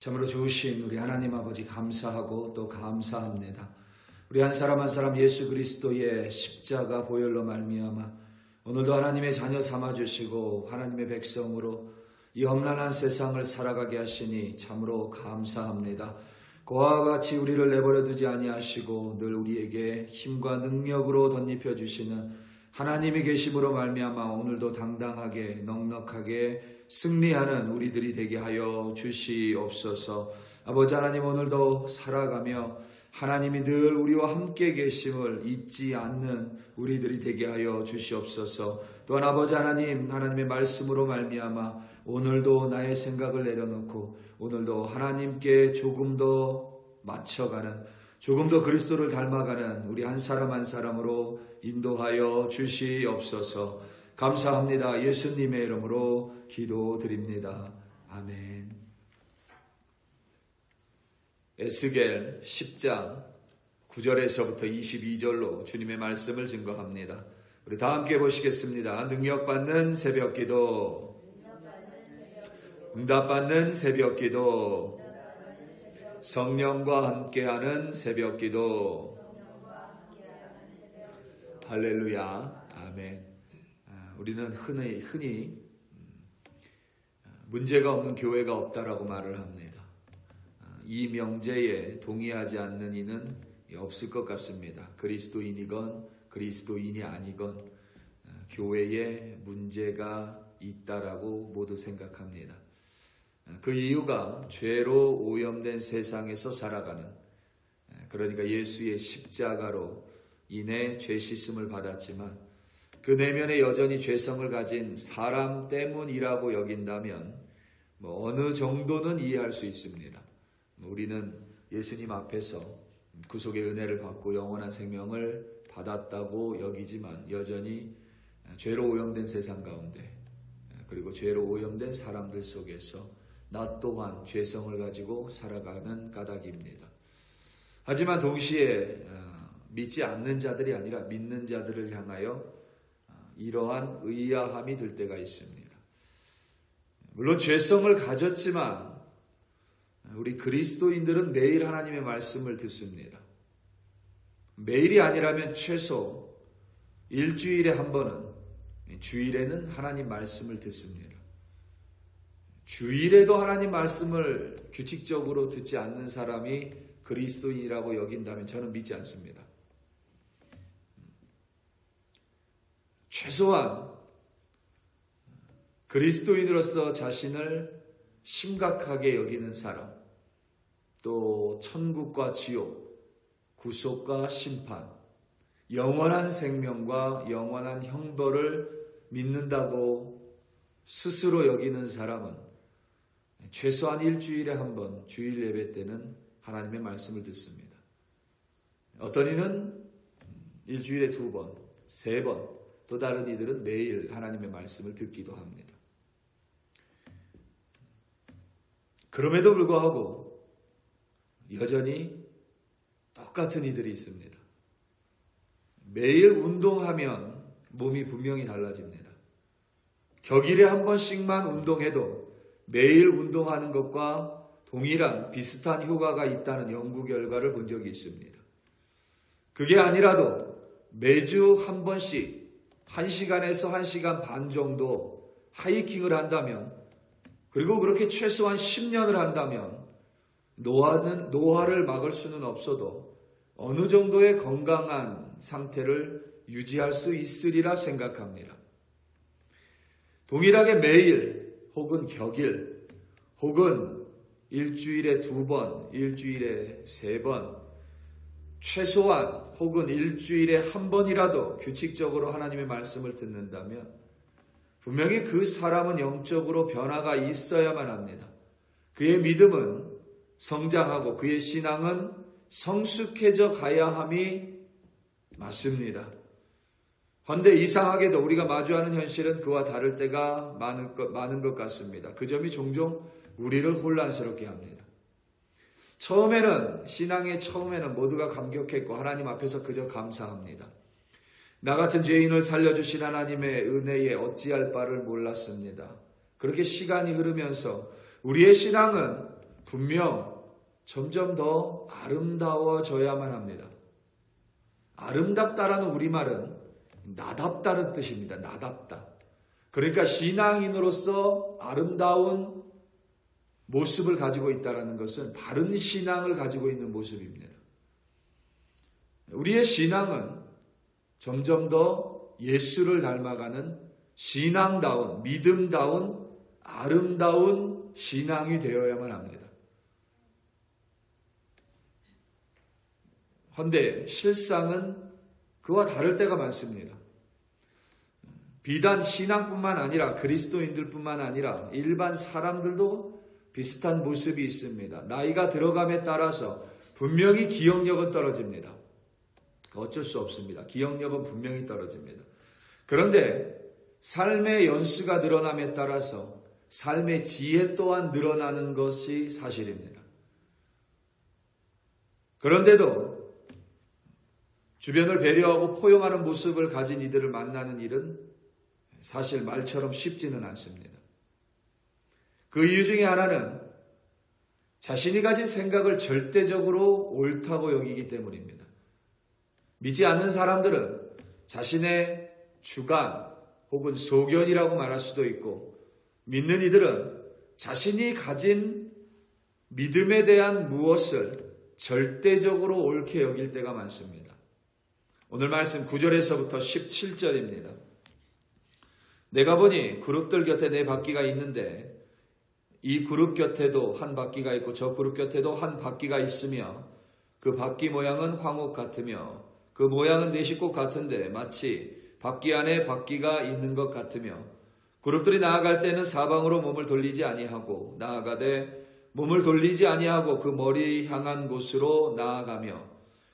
참으로 좋으신 우리 하나님 아버지 감사하고 또 감사합니다. 우리 한 사람 한 사람 예수 그리스도의 십자가 보혈로 말미암아 오늘도 하나님의 자녀 삼아주시고 하나님의 백성으로 이 험난한 세상을 살아가게 하시니 참으로 감사합니다. 그와 같이 우리를 내버려 두지 아니하시고 늘 우리에게 힘과 능력으로 덧입혀 주시는 하나님이 계심으로 말미암아 오늘도 당당하게 넉넉하게 승리하는 우리들이 되게 하여 주시옵소서. 아버지 하나님, 오늘도 살아가며 하나님이 늘 우리와 함께 계심을 잊지 않는 우리들이 되게 하여 주시옵소서. 또한 아버지 하나님, 하나님의 말씀으로 말미암아 오늘도 나의 생각을 내려놓고 오늘도 하나님께 조금 더 맞춰가는, 조금 더 그리스도를 닮아가는 우리 한 사람 한 사람으로 인도하여 주시옵소서. 감사합니다. 예수님의 이름으로 기도드립니다. 아멘. 에스겔 10장 9절에서부터 22절로 주님의 말씀을 증거합니다. 우리 다 함께 보시겠습니다. 능력받는 새벽기도, 응답받는 새벽기도, 성령과 함께하는 새벽기도. 할렐루야. 아멘. 우리는 흔히 문제가 없는 교회가 없다라고 말을 합니다. 이 명제에 동의하지 않는 이는 없을 것 같습니다. 그리스도인이건 그리스도인이 아니건 교회에 문제가 있다라고 모두 생각합니다. 그 이유가 죄로 오염된 세상에서 살아가는, 그러니까 예수의 십자가로 인해 죄 씻음을 받았지만 그 내면에 여전히 죄성을 가진 사람 때문이라고 여긴다면 어느 정도는 이해할 수 있습니다. 우리는 예수님 앞에서 구속의 은혜를 받고 영원한 생명을 받았다고 여기지만 여전히 죄로 오염된 세상 가운데, 그리고 죄로 오염된 사람들 속에서 나 또한 죄성을 가지고 살아가는 까닭입니다. 하지만 동시에 믿지 않는 자들이 아니라 믿는 자들을 향하여 이러한 의아함이 들 때가 있습니다. 물론 죄성을 가졌지만 우리 그리스도인들은 매일 하나님의 말씀을 듣습니다. 매일이 아니라면 최소 일주일에 한 번은, 주일에는 하나님 말씀을 듣습니다. 주일에도 하나님 말씀을 규칙적으로 듣지 않는 사람이 그리스도인이라고 여긴다면 저는 믿지 않습니다. 최소한 그리스도인으로서 자신을 심각하게 여기는 사람, 또 천국과 지옥, 구속과 심판, 영원한 생명과 영원한 형벌을 믿는다고 스스로 여기는 사람은 최소한 일주일에 한 번, 주일 예배 때는 하나님의 말씀을 듣습니다. 어떤 이는 일주일에 2번, 3번, 또 다른 이들은 매일 하나님의 말씀을 듣기도 합니다. 그럼에도 불구하고 여전히 똑같은 이들이 있습니다. 매일 운동하면 몸이 분명히 달라집니다. 격일에 한 번씩만 운동해도 매일 운동하는 것과 동일한 비슷한 효과가 있다는 연구 결과를 본 적이 있습니다. 그게 아니라도 매주 한 번씩 1시간에서 1시간 반 정도 하이킹을 한다면, 그리고 그렇게 최소한 10년을 한다면 노화를 막을 수는 없어도 어느 정도의 건강한 상태를 유지할 수 있으리라 생각합니다. 동일하게 매일 혹은 격일 혹은 일주일에 2번, 일주일에 3번, 최소한 혹은 일주일에 한 번이라도 규칙적으로 하나님의 말씀을 듣는다면 분명히 그 사람은 영적으로 변화가 있어야만 합니다. 그의 믿음은 성장하고 그의 신앙은 성숙해져 가야 함이 맞습니다. 그런데 이상하게도 우리가 마주하는 현실은 그와 다를 때가 많은 것 같습니다. 그 점이 종종 우리를 혼란스럽게 합니다. 신앙의 처음에는 모두가 감격했고 하나님 앞에서 그저 감사합니다. 나 같은 죄인을 살려주신 하나님의 은혜에 어찌할 바를 몰랐습니다. 그렇게 시간이 흐르면서 우리의 신앙은 분명 점점 더 아름다워져야만 합니다. 아름답다라는 우리말은 나답다는 뜻입니다. 나답다. 그러니까 신앙인으로서 아름다운 모습을 가지고 있다는 것은 바른 신앙을 가지고 있는 모습입니다. 우리의 신앙은 점점 더 예수를 닮아가는 신앙다운, 믿음다운, 아름다운 신앙이 되어야만 합니다. 헌데 실상은 그와 다를 때가 많습니다. 비단 신앙뿐만 아니라 그리스도인들뿐만 아니라 일반 사람들도 비슷한 모습이 있습니다. 나이가 들어감에 따라서 분명히 기억력은 떨어집니다. 어쩔 수 없습니다. 기억력은 분명히 떨어집니다. 그런데 삶의 연수가 늘어남에 따라서 삶의 지혜 또한 늘어나는 것이 사실입니다. 그런데도 주변을 배려하고 포용하는 모습을 가진 이들을 만나는 일은 사실 말처럼 쉽지는 않습니다. 그 이유 중에 하나는 자신이 가진 생각을 절대적으로 옳다고 여기기 때문입니다. 믿지 않는 사람들은 자신의 주관 혹은 소견이라고 말할 수도 있고, 믿는 이들은 자신이 가진 믿음에 대한 무엇을 절대적으로 옳게 여길 때가 많습니다. 오늘 말씀 9절에서부터 17절입니다. 내가 보니 그룹들 곁에 네 바퀴가 있는데 이 그룹 곁에도 한 바퀴가 있고 저 그룹 곁에도 한 바퀴가 있으며 그 바퀴 모양은 황옥 같으며 그 모양은 네 식구 같은데 마치 바퀴 안에 바퀴가 있는 것 같으며 그룹들이 나아갈 때는 사방으로 몸을 돌리지 아니하고 나아가되 몸을 돌리지 아니하고 그 머리 향한 곳으로 나아가며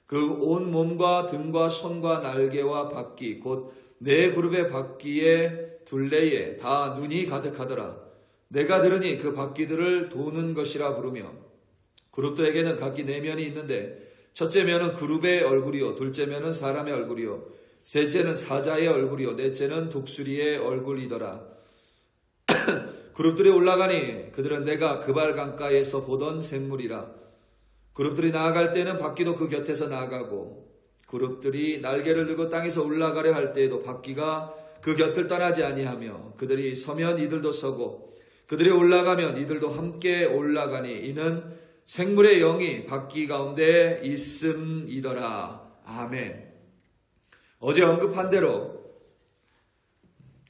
그 온 몸과 등과 손과 날개와 바퀴 곧 네 그룹의 바퀴의 둘레에 다 눈이 가득하더라. 내가 들으니 그 바퀴들을 도는 것이라 부르며 그룹들에게는 각기 네 면이 있는데 첫째 면은 그룹의 얼굴이요 둘째 면은 사람의 얼굴이요 셋째는 사자의 얼굴이요 넷째는 독수리의 얼굴이더라. 그룹들이 올라가니 그들은 내가 그발 강가에서 보던 생물이라. 그룹들이 나아갈 때는 바퀴도 그 곁에서 나아가고 그룹들이 날개를 들고 땅에서 올라가려 할 때에도 바퀴가 그 곁을 떠나지 아니하며 그들이 서면 이들도 서고 그들이 올라가면 이들도 함께 올라가니 이는 생물의 영이 바퀴 가운데 있음이더라. 아멘. 어제 언급한 대로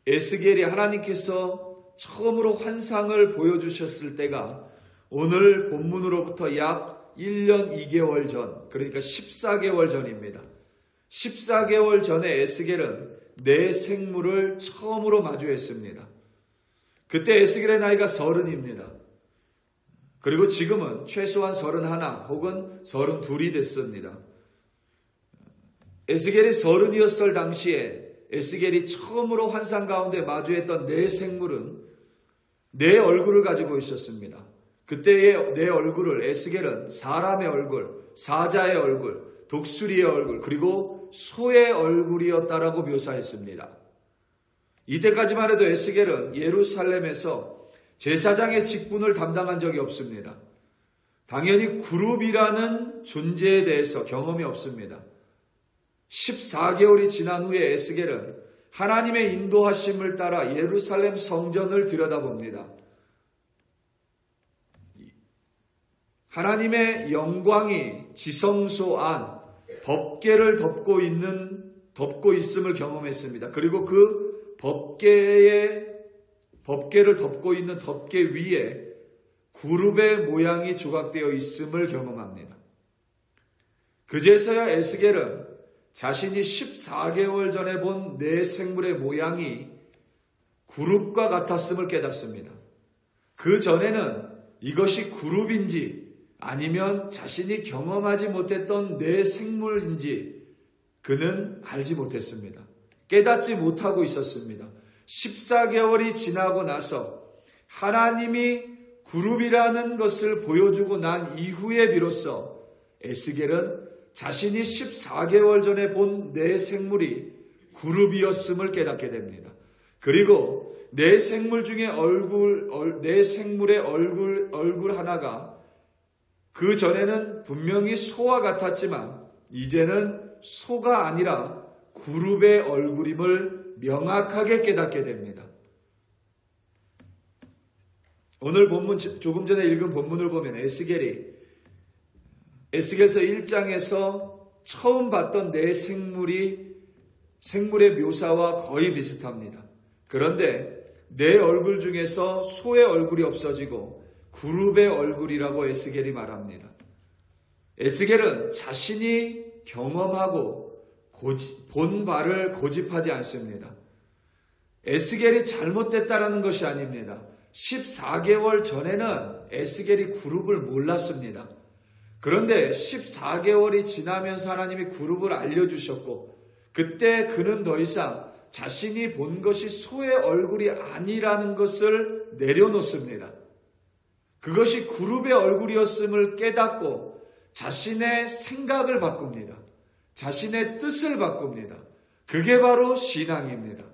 에스겔이 하나님께서 처음으로 환상을 보여주셨을 때가 오늘 본문으로부터 약 1년 2개월 전, 그러니까 14개월 전입니다. 14개월 전에 에스겔은 네 생물을 처음으로 마주했습니다. 그때 에스겔의 나이가 30입니다. 그리고 지금은 최소한 31 혹은 32이 됐습니다. 에스겔이 30이었을 당시에 에스겔이 처음으로 환상 가운데 마주했던 네 생물은 네 얼굴을 가지고 있었습니다. 그때의 네 얼굴을 에스겔은 사람의 얼굴, 사자의 얼굴, 독수리의 얼굴, 그리고 소의 얼굴이었다라고 묘사했습니다. 이때까지만 해도 에스겔은 예루살렘에서 제사장의 직분을 담당한 적이 없습니다. 당연히 그룹이라는 존재에 대해서 경험이 없습니다. 14개월이 지난 후에 에스겔은 하나님의 인도하심을 따라 예루살렘 성전을 들여다봅니다. 하나님의 영광이 지성소 안 법궤를 덮고 있음을 경험했습니다. 그리고 그 법궤를 덮고 있는 덮개 위에 그룹의 모양이 조각되어 있음을 경험합니다. 그제서야 에스겔은 자신이 14개월 전에 본 네 생물의 모양이 그룹과 같았음을 깨닫습니다. 그 전에는 이것이 그룹인지 아니면 자신이 경험하지 못했던 네 생물인지 그는 알지 못했습니다. 깨닫지 못하고 있었습니다. 14개월이 지나고 나서 하나님이 그룹이라는 것을 보여주고 난 이후에 비로소 에스겔은 자신이 14개월 전에 본 네 생물이 그룹이었음을 깨닫게 됩니다. 그리고 네 생물 중에 네 생물의 얼굴 하나가 그 전에는 분명히 소와 같았지만 이제는 소가 아니라 그룹의 얼굴임을 명확하게 깨닫게 됩니다. 오늘 본문, 조금 전에 읽은 본문을 보면 에스겔서 1장에서 처음 봤던 내 생물의 묘사와 거의 비슷합니다. 그런데 내 얼굴 중에서 소의 얼굴이 없어지고 그룹의 얼굴이라고 에스겔이 말합니다. 에스겔은 자신이 경험하고 본 바를 고집하지 않습니다. 에스겔이 잘못됐다라는 것이 아닙니다. 14개월 전에는 에스겔이 그룹을 몰랐습니다. 그런데 14개월이 지나면서 하나님이 그룹을 알려주셨고 그때 그는 더 이상 자신이 본 것이 소의 얼굴이 아니라는 것을 내려놓습니다. 그것이 그룹의 얼굴이었음을 깨닫고 자신의 생각을 바꿉니다. 자신의 뜻을 바꿉니다. 그게 바로 신앙입니다.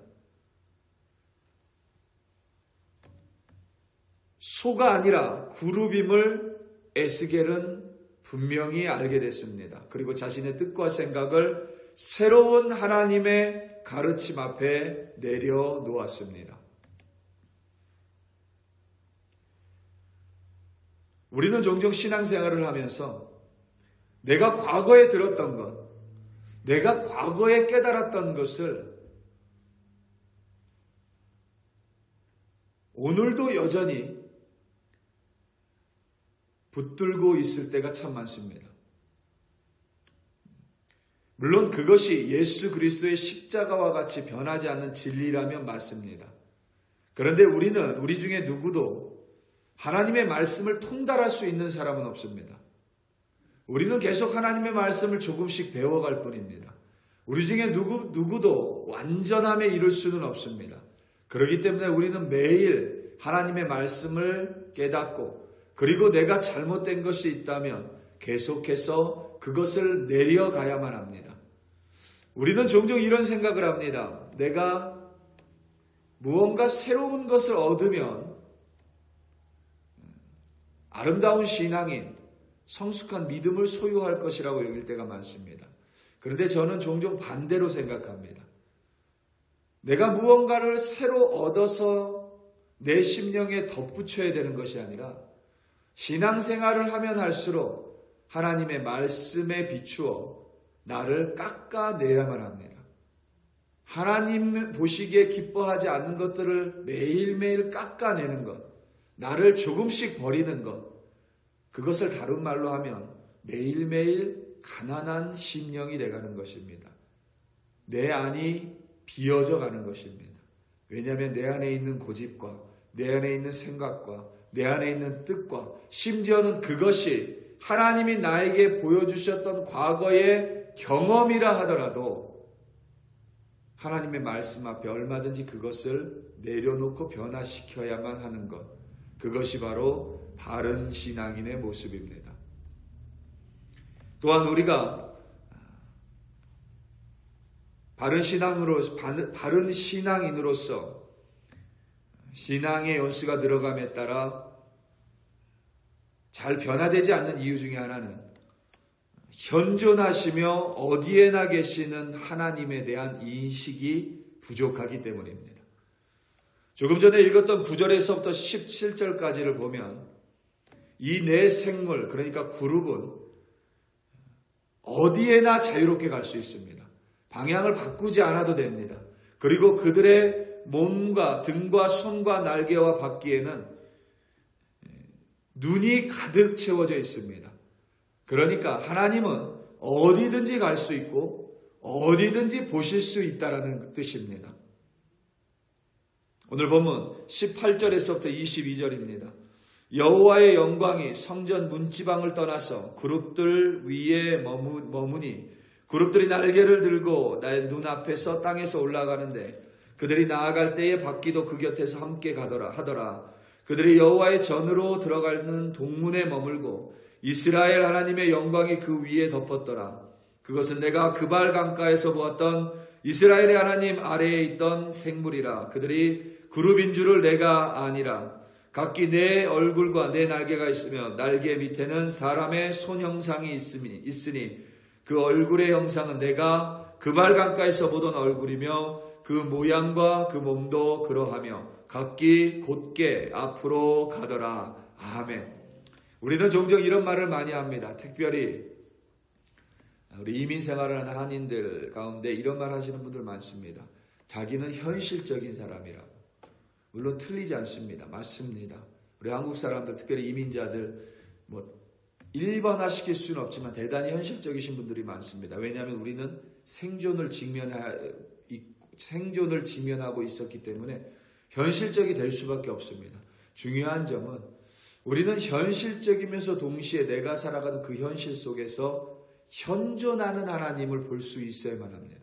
소가 아니라 그룹임을 에스겔은 분명히 알게 됐습니다. 그리고 자신의 뜻과 생각을 새로운 하나님의 가르침 앞에 내려놓았습니다. 우리는 종종 신앙생활을 하면서 내가 과거에 들었던 것, 내가 과거에 깨달았던 것을 오늘도 여전히 붙들고 있을 때가 참 많습니다. 물론 그것이 예수 그리스도의 십자가와 같이 변하지 않는 진리라면 맞습니다. 그런데 우리 중에 누구도 하나님의 말씀을 통달할 수 있는 사람은 없습니다. 우리는 계속 하나님의 말씀을 조금씩 배워갈 뿐입니다. 우리 중에 누구도 완전함에 이를 수는 없습니다. 그렇기 때문에 우리는 매일 하나님의 말씀을 깨닫고 그리고 내가 잘못된 것이 있다면 계속해서 그것을 내려가야만 합니다. 우리는 종종 이런 생각을 합니다. 내가 무언가 새로운 것을 얻으면 아름다운 신앙인, 성숙한 믿음을 소유할 것이라고 여길 때가 많습니다. 그런데 저는 종종 반대로 생각합니다. 내가 무언가를 새로 얻어서 내 심령에 덧붙여야 되는 것이 아니라 신앙생활을 하면 할수록 하나님의 말씀에 비추어 나를 깎아내야만 합니다. 하나님 보시기에 기뻐하지 않는 것들을 매일매일 깎아내는 것, 나를 조금씩 버리는 것, 그것을 다른 말로 하면 매일매일 가난한 심령이 돼가는 것입니다. 내 안이 비어져 가는 것입니다. 왜냐하면 내 안에 있는 고집과 내 안에 있는 생각과 내 안에 있는 뜻과 심지어는 그것이 하나님이 나에게 보여주셨던 과거의 경험이라 하더라도 하나님의 말씀 앞에 얼마든지 그것을 내려놓고 변화시켜야만 하는 것, 그것이 바로 바른 신앙인의 모습입니다. 또한 우리가 바른 신앙인으로서 신앙의 연수가 들어감에 따라 잘 변화되지 않는 이유 중에 하나는 현존하시며 어디에나 계시는 하나님에 대한 인식이 부족하기 때문입니다. 조금 전에 읽었던 9절에서부터 17절까지를 보면 이 내 생물, 그러니까 그룹은 어디에나 자유롭게 갈 수 있습니다. 방향을 바꾸지 않아도 됩니다. 그리고 그들의 몸과 등과 손과 날개와 바퀴에는 눈이 가득 채워져 있습니다. 그러니까 하나님은 어디든지 갈 수 있고 어디든지 보실 수 있다는 뜻입니다. 오늘 본문 18절에서부터 22절입니다. 여호와의 영광이 성전 문지방을 떠나서 그룹들 위에 머무니 그룹들이 날개를 들고 나의 눈앞에서 땅에서 올라가는데 그들이 나아갈 때에 바퀴도 그 곁에서 함께 하더라. 그들이 여호와의 전으로 들어가는 동문에 머물고 이스라엘 하나님의 영광이 그 위에 덮었더라. 그것은 내가 그발 강가에서 보았던 이스라엘의 하나님 아래에 있던 생물이라. 그들이 그룹인 줄을 내가 아니라. 각기 내 얼굴과 내 날개가 있으며 날개 밑에는 사람의 손 형상이 있으니 그 얼굴의 형상은 내가 그발 강가에서 보던 얼굴이며 그 모양과 그 몸도 그러하며 각기 곧게 앞으로 가더라. 아멘. 우리는 종종 이런 말을 많이 합니다. 특별히 우리 이민 생활을 하는 한인들 가운데 이런 말 하시는 분들 많습니다. 자기는 현실적인 사람이라고. 물론 틀리지 않습니다. 맞습니다. 우리 한국 사람들, 특별히 이민자들 일반화시킬 수는 없지만 대단히 현실적이신 분들이 많습니다. 왜냐하면 우리는 생존을 직면하고 있었기 때문에 현실적이 될 수밖에 없습니다. 중요한 점은 우리는 현실적이면서 동시에 내가 살아가는 그 현실 속에서 현존하는 하나님을 볼 수 있어야만 합니다.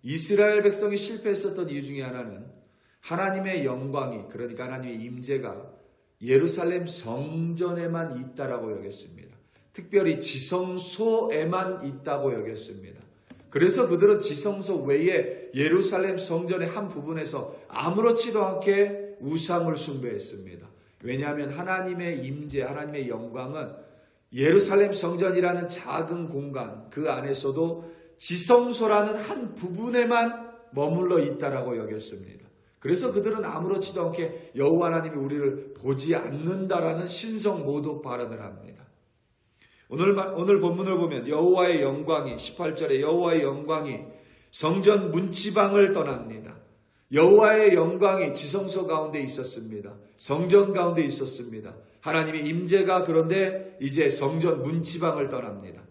이스라엘 백성이 실패했었던 이유 중에 하나는 하나님의 영광이, 그러니까 하나님의 임재가 예루살렘 성전에만 있다라고 여겼습니다. 특별히 지성소에만 있다고 여겼습니다. 그래서 그들은 지성소 외에 예루살렘 성전의 한 부분에서 아무렇지도 않게 우상을 숭배했습니다. 왜냐하면 하나님의 임재, 하나님의 영광은 예루살렘 성전이라는 작은 공간 그 안에서도 지성소라는 한 부분에만 머물러 있다라고 여겼습니다. 그래서 그들은 아무렇지도 않게 여호와 하나님이 우리를 보지 않는다라는 신성 모독 발언을 합니다. 오늘 본문을 보면 여호와의 영광이 18절에 여호와의 영광이 성전 문지방을 떠납니다. 여호와의 영광이 지성소 가운데 있었습니다. 성전 가운데 있었습니다. 하나님의 임재가 그런데 이제 성전 문지방을 떠납니다.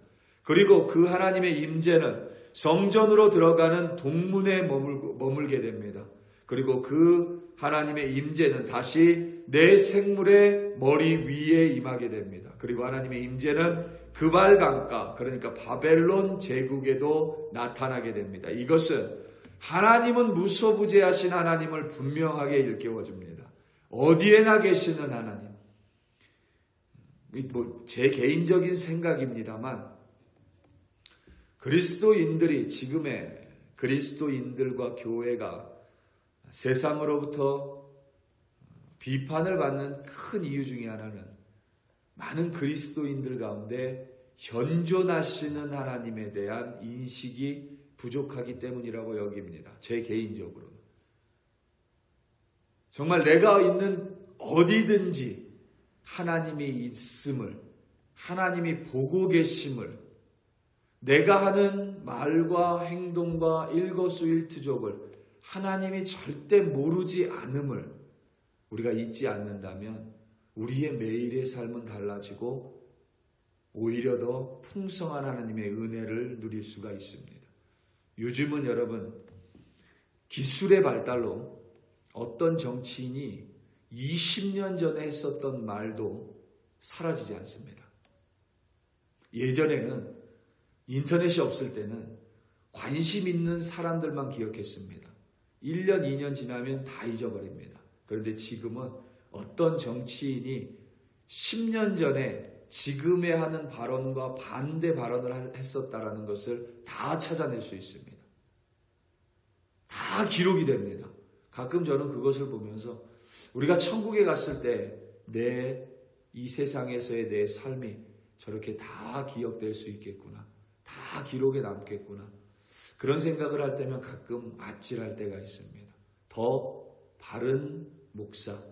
그리고 그 하나님의 임재는 성전으로 들어가는 동문에 머물게 됩니다. 그리고 그 하나님의 임재는 다시 내 생물의 머리 위에 임하게 됩니다. 그리고 하나님의 임재는 그발 강가, 그러니까 바벨론 제국에도 나타나게 됩니다. 이것은 하나님은 무소부재하신 하나님을 분명하게 일깨워줍니다. 어디에나 계시는 하나님. 제 개인적인 생각입니다만 그리스도인들이 지금의 그리스도인들과 교회가 세상으로부터 비판을 받는 큰 이유 중에 하나는 많은 그리스도인들 가운데 현존하시는 하나님에 대한 인식이 부족하기 때문이라고 여깁니다. 제 개인적으로. 정말 내가 있는 어디든지 하나님이 있음을, 하나님이 보고 계심을, 내가 하는 말과 행동과 일거수일투족을 하나님이 절대 모르지 않음을 우리가 잊지 않는다면 우리의 매일의 삶은 달라지고 오히려 더 풍성한 하나님의 은혜를 누릴 수가 있습니다. 요즘은 여러분 기술의 발달로 어떤 정치인이 20년 전에 했었던 말도 사라지지 않습니다. 예전에는 인터넷이 없을 때는 관심 있는 사람들만 기억했습니다. 1년, 2년 지나면 다 잊어버립니다. 그런데 지금은 어떤 정치인이 10년 전에 지금의 하는 발언과 반대 발언을 했었다라는 것을 다 찾아낼 수 있습니다. 다 기록이 됩니다. 가끔 저는 그것을 보면서 우리가 천국에 갔을 때 이 세상에서의 내 삶이 저렇게 다 기억될 수 있겠구나. 다 기록에 남겠구나. 그런 생각을 할 때면 가끔 아찔할 때가 있습니다. 더 바른 목사,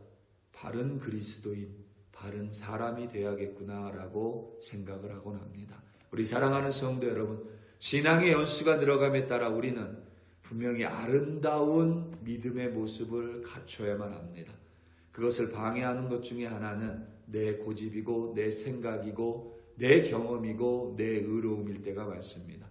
바른 그리스도인, 바른 사람이 되어야겠구나라고 생각을 하곤 합니다. 우리 사랑하는 성도 여러분, 신앙의 연수가 늘어감에 따라 우리는 분명히 아름다운 믿음의 모습을 갖춰야만 합니다. 그것을 방해하는 것 중에 하나는 내 고집이고 내 생각이고 내 경험이고 내 의로움일 때가 많습니다.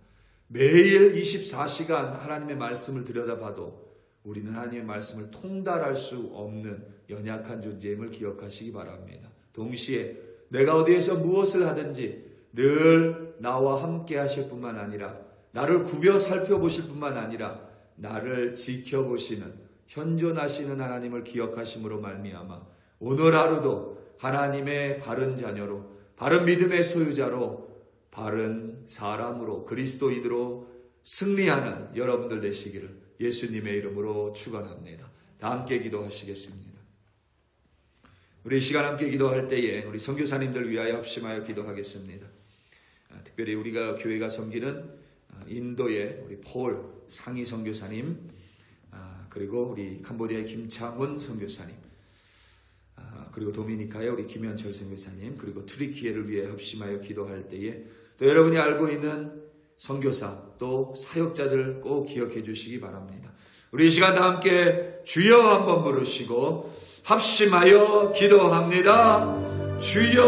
매일 24시간 하나님의 말씀을 들여다봐도 우리는 하나님의 말씀을 통달할 수 없는 연약한 존재임을 기억하시기 바랍니다. 동시에 내가 어디에서 무엇을 하든지 늘 나와 함께 하실 뿐만 아니라 나를 구벼 살펴보실 뿐만 아니라 나를 지켜보시는 현존하시는 하나님을 기억하심으로 말미암아 오늘 하루도 하나님의 바른 자녀로 바른 믿음의 소유자로 바른 사람으로 그리스도인으로 승리하는 여러분들 되시기를 예수님의 이름으로 축원합니다. 다 함께 기도하시겠습니다. 우리 이 시간 함께 기도할 때에 우리 선교사님들 위하여 합심하여 기도하겠습니다. 특별히 우리가 교회가 섬기는 인도의 우리 폴 상희 선교사님, 그리고 우리 캄보디아의 김창훈 선교사님, 그리고 도미니카의 우리 김현철 선교사님, 그리고 트리키예를 위해 합심하여 기도할 때에 또 여러분이 알고 있는 선교사 또 사역자들 꼭 기억해 주시기 바랍니다. 우리 이 시간 다 함께 주여 한번 부르시고 합심하여 기도합니다. 주여,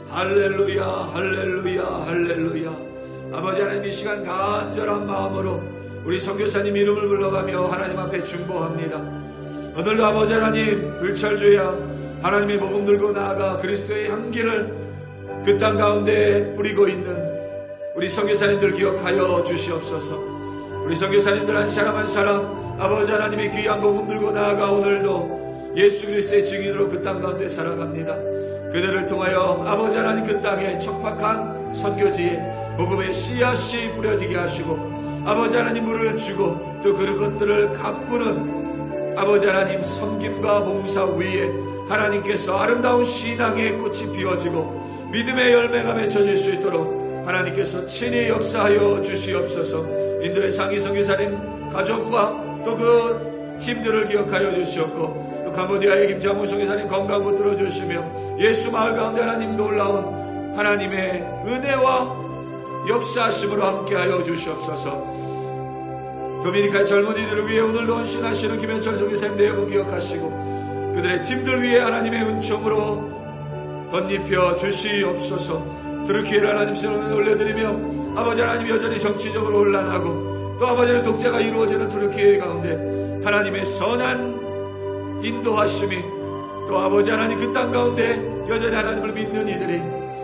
할렐루야, 할렐루야, 할렐루야. 아버지 하나님, 이 시간 간절한 마음으로 우리 선교사님 이름을 불러가며 하나님 앞에 중보합니다. 오늘도 아버지 하나님, 불철주야 하나님의 복음 들고 나아가 그리스도의 향기를 그 땅 가운데 뿌리고 있는 우리 선교사님들 기억하여 주시옵소서. 우리 선교사님들 한 사람 한 사람 아버지 하나님의 귀한 복음 들고 나아가 오늘도 예수 그리스도의 증인으로 그 땅 가운데 살아갑니다. 그들을 통하여 아버지 하나님 그 땅에 척박한 선교지에 복음의 씨앗이 뿌려지게 하시고 아버지 하나님 물을 주고 또 그것들을 가꾸는 아버지 하나님 섬김과 봉사 위에 하나님께서 아름다운 신앙의 꽃이 피어지고 믿음의 열매가 맺혀질 수 있도록 하나님께서 친히 역사하여 주시옵소서. 인도의 상희 선교사님 가족과 또 그 팀들을 기억하여 주시옵고 또 캄보디아의 김창훈 선교사님 건강 붙들어 주시며 예수 마을 가운데 하나님 놀라운 하나님의 은혜와 역사하심으로 함께하여 주시옵소서. 도미니카의 젊은이들을 위해 오늘도 헌신하시는 김현철 선교사님 내용을 기억하시고 그들의 팀들 위해 하나님의 은총으로 덧입혀 주시옵소서. 트루키예를 하나님 성을 올려드리며 아버지 하나님 여전히 정치적으로 혼란하고 또 아버지 하나님 독재가 이루어지는 트루키예 가운데 하나님의 선한 인도하심이 또 아버지 하나님 그 땅 가운데 여전히 하나님을 믿는 이들이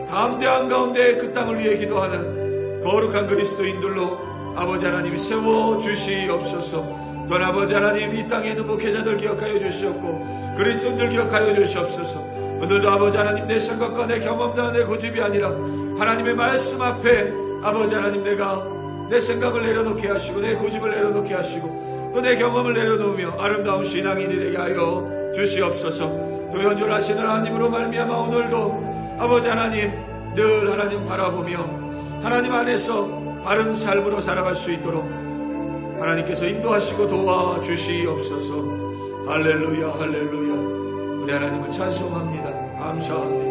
담대한 가운데 그 땅을 위해 기도하는 거룩한 그리스도인들로 아버지 하나님이 세워주시옵소서. 또한 아버지 하나님 이 땅에 있는 목회자들 기억하여 주시옵고 그리스도인들 기억하여 주시옵소서. 오늘도 아버지 하나님 내 생각과 내 경험과 내 고집이 아니라 하나님의 말씀 앞에 아버지 하나님 내가 내 생각을 내려놓게 하시고 내 고집을 내려놓게 하시고 또 내 경험을 내려놓으며 아름다운 신앙인이 되게 하여 주시옵소서. 또 연존하시는 하나님으로 말미암아 오늘도 아버지 하나님 늘 하나님 바라보며 하나님 안에서 바른 삶으로 살아갈 수 있도록 하나님께서 인도하시고 도와주시옵소서. 할렐루야, 할렐루야. 우리 하나님을 찬송합니다. 감사합니다.